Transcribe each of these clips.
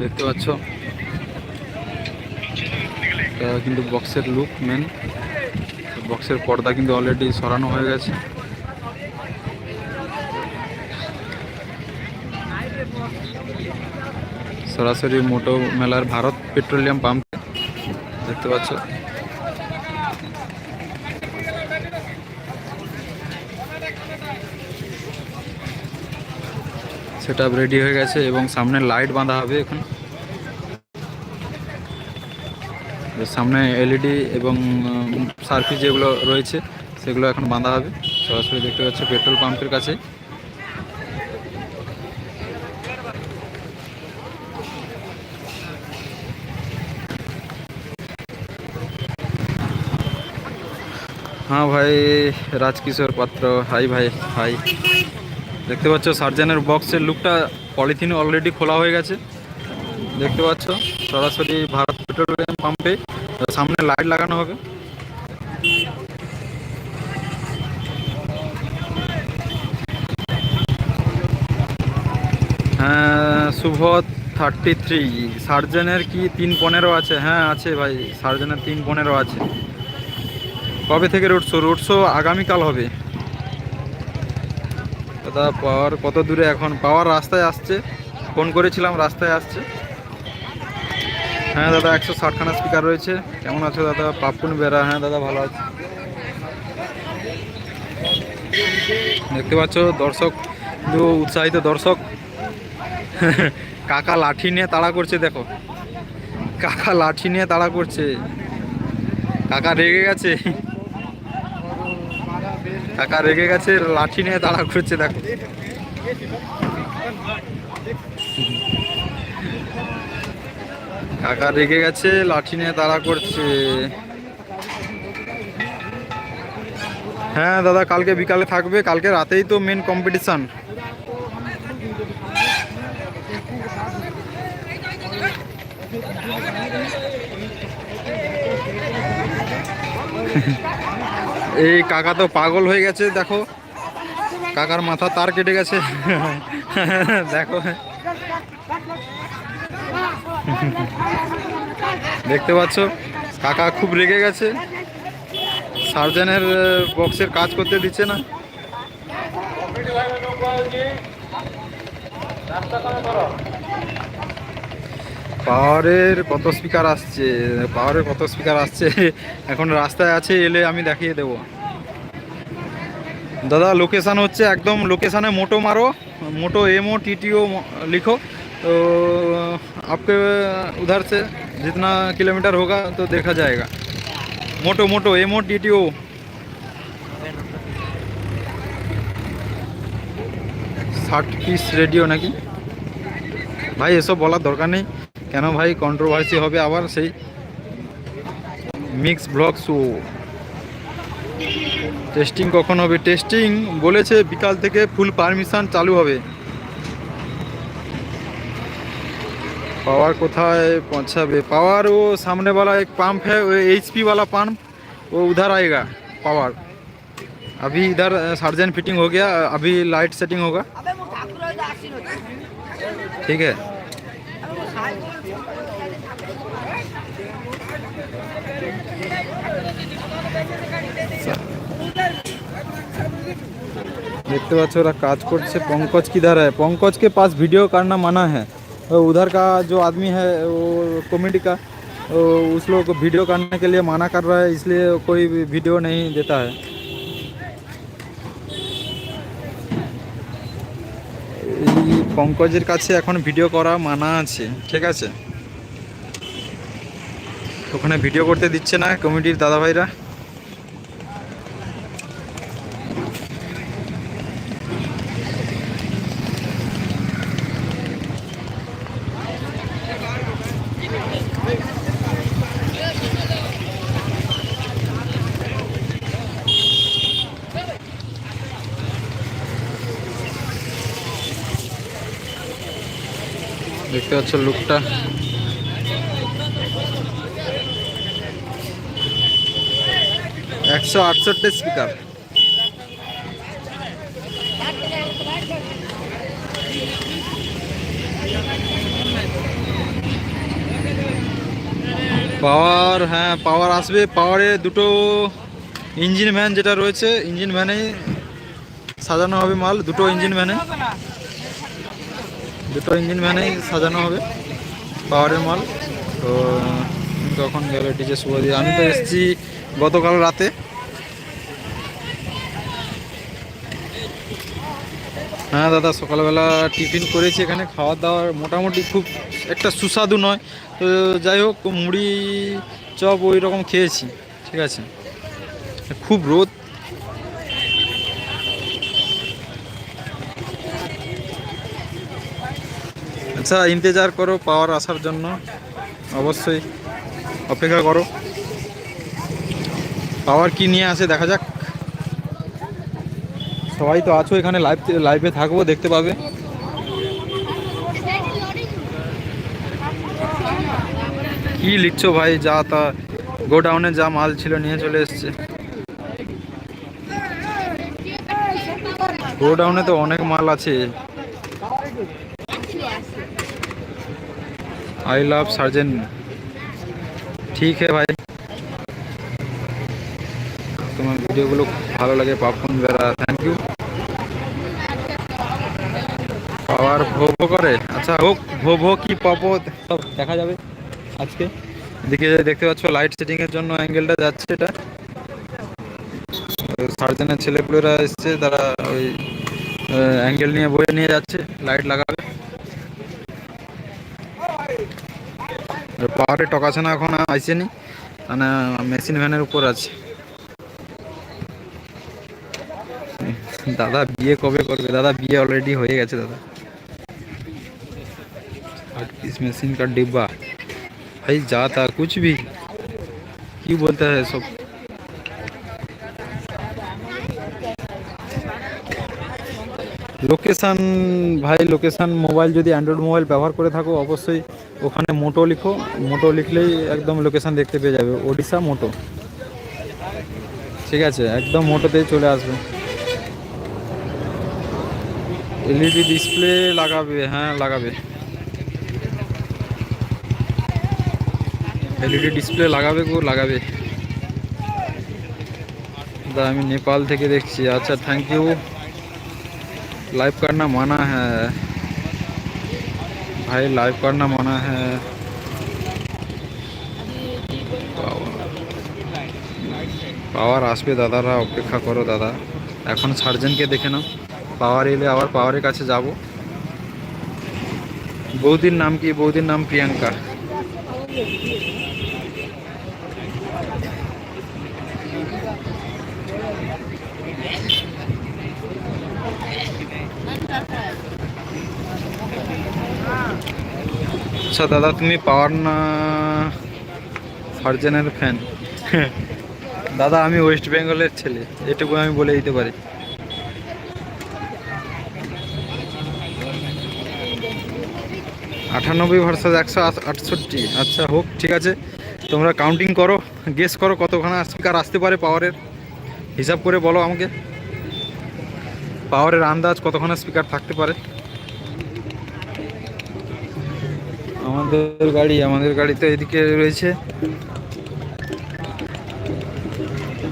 দেখতে পাচ্ছ এটা কিন্তু বক্সের লুক মেন। বক্সের পর্দা কিন্তু অলরেডি সরানো হয়ে গেছে। সরাসরি মোটো মেলার ভারত পেট্রোলিয়াম পাম্প দেখতে পাচ্ছ। সেটা রেডি হয়ে গেছে এবং সামনে লাইট বাঁধা হবে। এখন সামনে এলইডি এবং সার্ফি যেগুলো রয়েছে সেগুলো এখন বাঁধা হবে। সরাসরি দেখতে পাচ্ছ পেট্রোল পাম্পের কাছে। হ্যাঁ ভাই, রাজকিশোর পাত্র, হাই ভাই হাই। দেখতে পাচ্ছ সার্জেনের বক্সের লুকটা পলিথিন অলরেডি খোলা হয়ে গেছে। দেখতে পাচ্ছ সরাসরি ভারত পেট্রোলিয়াম পাম্পে সামনে লাইট লাগানো হবে। হ্যাঁ, শুভ 33 সার্জেনের কি 3:15 আছে? হ্যাঁ আছে ভাই, সার্জেনের 3:15 আছে। কবে থেকে রোড শো? রোড শো আগামীকাল হবে দাদা। পাওয়ার কত দূরে? এখন পাওয়ার রাস্তায় আসছে, ফোন করেছিলাম, রাস্তায় আসছে। হ্যাঁ দাদা, 160খানা স্পিকার রয়েছে। কেমন আছো দাদা? পাপ্পুন বেরা, হ্যাঁ দাদা ভালো আছে। দেখতে পাচ্ছ দর্শক, উৎসাহিত দর্শক। কাকা লাঠি নিয়ে তাড়া করছে, দেখো কাকা লাঠি নিয়ে তাড়া করছে। কাকা রেগে গেছে, কাকা রেগে গেছে, লাঠি নিয়ে তাড়া করছে দেখো। কাকা রেগে গেছে, লাঠি নিয়ে তাড়া করছে। হ্যাঁ দাদা, কালকে বিকালে থাকবে। কালকে রাতেই তো মেন কম্পিটিশান। এই কাকা তো পাগল হয়ে গেছে, দেখো কাকার মাথা তার কেটে গেছে। দেখো দেখতে পাচ্ছ কাকা খুব রেগে গেছে, সার্জেনের বক্সের কাজ করতে দিচ্ছে না। পাওয়ারের কত স্পিকার আসছে? পাওয়ারের কত স্পিকার আসছে এখন রাস্তায় আছে, এলে আমি দেখিয়ে দেবো দাদা। लोकेशन হচ্ছে একদম লোকেশানে मोटो मारो, मोटो MOTTO लिखो तो आपके उधर से जितना किलोमीटर होगा तो देखा जाएगा। मोटो मोटो MOTTO। 60 পিস রেডিও নাকি ভাই? এসব বলার দরকার নেই, কেন ভাই কন্ট্রোভার্সি হবে আবার। সেই মিক্স ব্লগ শো টেস্টিং কখন হবে? টেস্টিং বলেছে বিকাল থেকে ফুল পারমিশন চালু হবে। पावर कोথায় पहुंचाবে? पावर वो सामने वाला एक पंप है, वो HP वाला पंप, वो उधर आएगा पावर। अभी इधर सर्जन फिटिंग हो गया, अभी लाइट सेटिंग होगा, ठीक है। देखते पाচ্ছ ওরা কাজ করছে। पंकज किधर है? पंकज के पास वीडियो करना मना है। उधर का जो आदमी है वो कॉमेडी का, उस लोग को वीडियो करने के लिए मना कर रहा है, इसलिए कोई भी वीडियो नहीं देता है। এই পঙ্কজের কাছে এখন ভিডিও করা মানা আছে, ঠিক আছে। ওখানে ভিডিও করতে দিচ্ছে না কমিটির দাদা ভাইরা। দেখতে পাচ্ছ লুকটা, 168 স্পিকার। পাওয়ার, হ্যাঁ পাওয়ার আসবে। পাওয়ারে দুটো ইঞ্জিন ভ্যান যেটা রয়েছে, ইঞ্জিন ভ্যানে সাজানো হবে মাল। দুটো ইঞ্জিন ভ্যানে, দুটো ইঞ্জিন ভ্যানেই সাজানো হবে পাওয়ারের মাল। তো তখন গেলে ডিজে শুভ দিয়ে, আমি তো এসেছি গতকাল রাতে। হ্যাঁ দাদা, সকালবেলা টিফিন করেছি এখানে। খাওয়া দাওয়ার মোটামুটি খুব একটা সুস্বাদু নয়, তো যাই হোক মুড়ি চপ ওই রকম খেয়েছি। ঠিক আছে, খুব রোদ। আচ্ছা, ইন্তজার করো পাওয়ার আসার জন্য, অবশ্যই অপেক্ষা করো। পাওয়ার কি নিয়ে আসে দেখা যাক। সবাই তো আছো এখানে, লাইভে থাকবো, দেখতে পাবে। কি লিখছো ভাই? যা তা গোডাউনে যা মাল ছিল নিয়ে চলে এসছে। গোডাউনে তো অনেক মাল আছে। I love surgeon. ठीक है भाई, তোমার ভিডিওগুলো ভালো লাগে পাপন বেরা, থ্যাংক ইউ। পাওয়ার ভো ভো করে, আচ্ছা হোক, ভো ভো কি পাবো সব দেখা যাবে আজকে। এদিকে দেখতে পাচ্ছ লাইট সেটিং এর জন্য অ্যাঙ্গেলটা যাচ্ছে, এটা সার্জেনের ছেলেপুলেরা এসছে, তারা ওই অ্যাঙ্গেল নিয়ে বয়ে নিয়ে যাচ্ছে, লাইট লাগাবে। পাওয়ারে টকাছে না, এখন আইসেনি, মানে মেশিন ভ্যানের উপর আছে। দাদা বিয়ে কবে করবে? দাদা বিয়ে অলরেডি হয়ে গেছে দাদা। 8 पीस मशीन का डिब्बा, भाई जाता कुछ भी क्यों बोलता है सब। লোকেশান ভাই, লোকেশান মোবাইল যদি অ্যান্ড্রয়েড মোবাইল ব্যবহার করে থাকো অবশ্যই ওখানে মোটো লিখো। মোটো লিখলেই একদম লোকেশান দেখতে পেয়ে যাবে, ওডিশা মোটো। ঠিক আছে, একদম মোটোতেই চলে আসবে। এলইডি ডিসপ্লে লাগাবে, হ্যাঁ লাগাবে। এলইডি ডিসপ্লে লাগাবে গো, লাগাবে। দাদা আমি নেপাল থেকে দেখছি। আচ্ছা থ্যাংক ইউ। लाइव करना मना है भाई, लाइव करना मना है। পাওয়ার আসবে দাদারা, অপেক্ষা করো দাদা। এখন সার্জেনকে দেখে নাও, পাওয়ার এলে আবার পাওয়ারের কাছে যাব। বৌদির নাম কি? বৌদির নাম প্রিয়াঙ্কা। আচ্ছা দাদা, তুমি পাওয়ার না সার্জেনের ফ্যান? দাদা আমি ওয়েস্ট বেঙ্গলের ছেলে, এটুকু আমি বলে দিতে পারি। 98 ভার্সাস 168। আচ্ছা হোক, ঠিক আছে, তোমরা কাউন্টিং করো, গেস করো কতখানা স্পিকার আসতে পারে পাওয়ারের, হিসাব করে বলো আমাকে। পাওয়ারের আন্দাজ কতখানা স্পিকার থাকতে পারে। আমাদের গাড়ি তো এদিকে রয়েছে,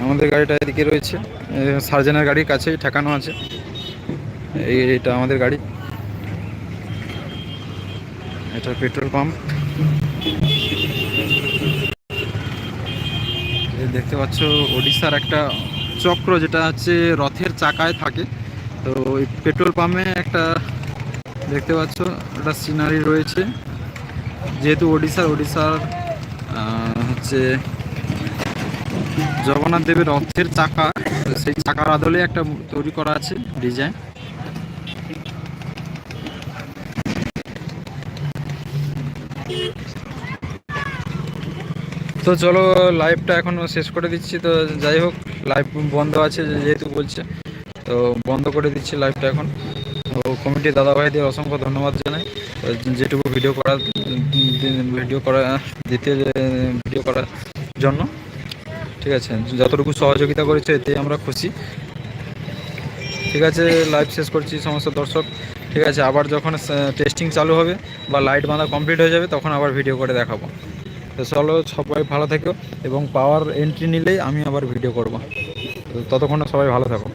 আমাদের গাড়িটা এদিকে রয়েছে, সার্জেনের গাড়ির কাছেই ঠেকানো আছে। এইটা আমাদের গাড়ি, এটা পেট্রোল পাম্প। দেখতে পাচ্ছ ওড়িশার একটা চক্র, যেটা হচ্ছে রথের চাকায় থাকে। তো ওই পেট্রোল পাম্পে একটা দেখতে পাচ্ছ একটা সিনারি রয়েছে। যেহেতু ওড়িশার হচ্ছে জগন্নাথ দেবের রথের চাকা, সেই চাকার আদলে একটা তৈরি করা আছে ডিজাইন। তো চলো লাইভটা এখনও শেষ করে দিচ্ছি। তো যাই হোক, লাইভ বন্ধ আছে যেহেতু বলছে, তো বন্ধ করে দিচ্ছি লাইভটা এখন। তো কমিটি দাদা ভাইদের অসংখ্য ধন্যবাদ জানাই, যেটুকু ভিডিও করার জন্য। ঠিক আছে, যতটুকু সহযোগিতা করেছে এতে আমরা খুশি। ঠিক আছে, লাইভ শেষ করছি সমস্ত দর্শক। ঠিক আছে, আবার যখন টেস্টিং চালু হবে বা লাইট বাঁধা কমপ্লিট হয়ে যাবে তখন আবার ভিডিও করে দেখাবো। তো চলো সবাই ভালো থেকো, এবং পাওয়ার এন্ট্রি নিলেই আমি আবার ভিডিও করব। তো ততক্ষণে সবাই ভালো থাকো।